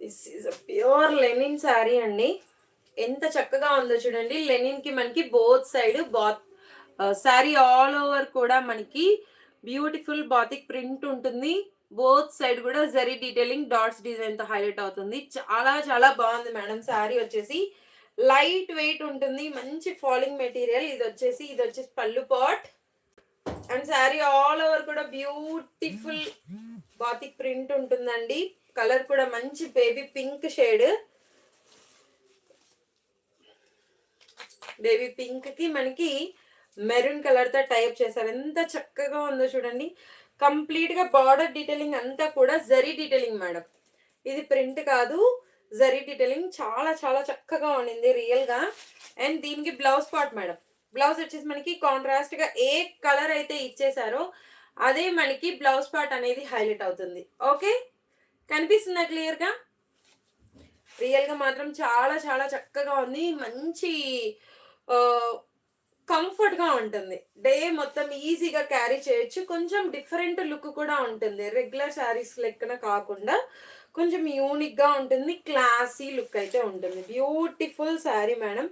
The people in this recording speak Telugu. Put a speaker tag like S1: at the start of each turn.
S1: This is a pure linen sari అండి. ఎంత చక్కగా ఉందో చూడండి. లెనిన్ కి మనకి both side sari all over కూడా మనకి బ్యూటిఫుల్ బాతిక్ ప్రింట్ ఉంటుంది. బోత్ సైడ్ కూడా జరీ డీటెయిలింగ్ డాట్స్ డిజైన్ తో హైలైట్ అవుతుంది. చాలా చాలా బాగుంది మేడం. శారీ వచ్చేసి లైట్ వెయిట్ ఉంటుంది. మంచి ఫాలింగ్ మెటీరియల్. ఇది వచ్చేసి పళ్ళు part and sari all over కూడా బ్యూటిఫుల్ బాతిక్ ప్రింట్ ఉంటుందండి. కలర్ కూడా మంచి baby pink shade. Baby pink కి మనకి మెరూన్ కలర్ తో టైప్ చేశారు. ఎంత చక్కగా ఉందో చూడండి. కంప్లీట్ గా బార్డర్ డీటెయిలింగ్ అంతా కూడా జరీ డీటెయిలింగ్ మేడం. ఇది ప్రింట్ కాదు, జరీ డీటెయిలింగ్. చాలా చాలా చక్కగా ఉండింది రియల్ గా. అండ్ దీనికి బ్లౌజ్ పార్ట్ మేడం. బ్లౌజ్ వచ్చేసి మనకి కాంట్రాస్ట్ గా ఏ కలర్ అయితే ఇచ్చేసారో అదే మనకి బ్లౌజ్ పార్ట్ అనేది హైలైట్ అవుతుంది. ఓకే, కనిపిస్తుందా క్లియర్ గా? రియల్ గా మాత్రం చాలా చాలా చక్కగా ఉంది. మంచి కంఫర్ట్ గా ఉంటుంది. డే మొత్తం ఈజీగా క్యారీ చేయొచ్చు. కొంచెం డిఫరెంట్ లుక్ కూడా ఉంటుంది. రెగ్యులర్ శారీస్ లెక్కన కాకుండా కొంచెం యూనిక్ గా ఉంటుంది. క్లాసీ లుక్ అయితే ఉంటుంది. Beautiful sari madam.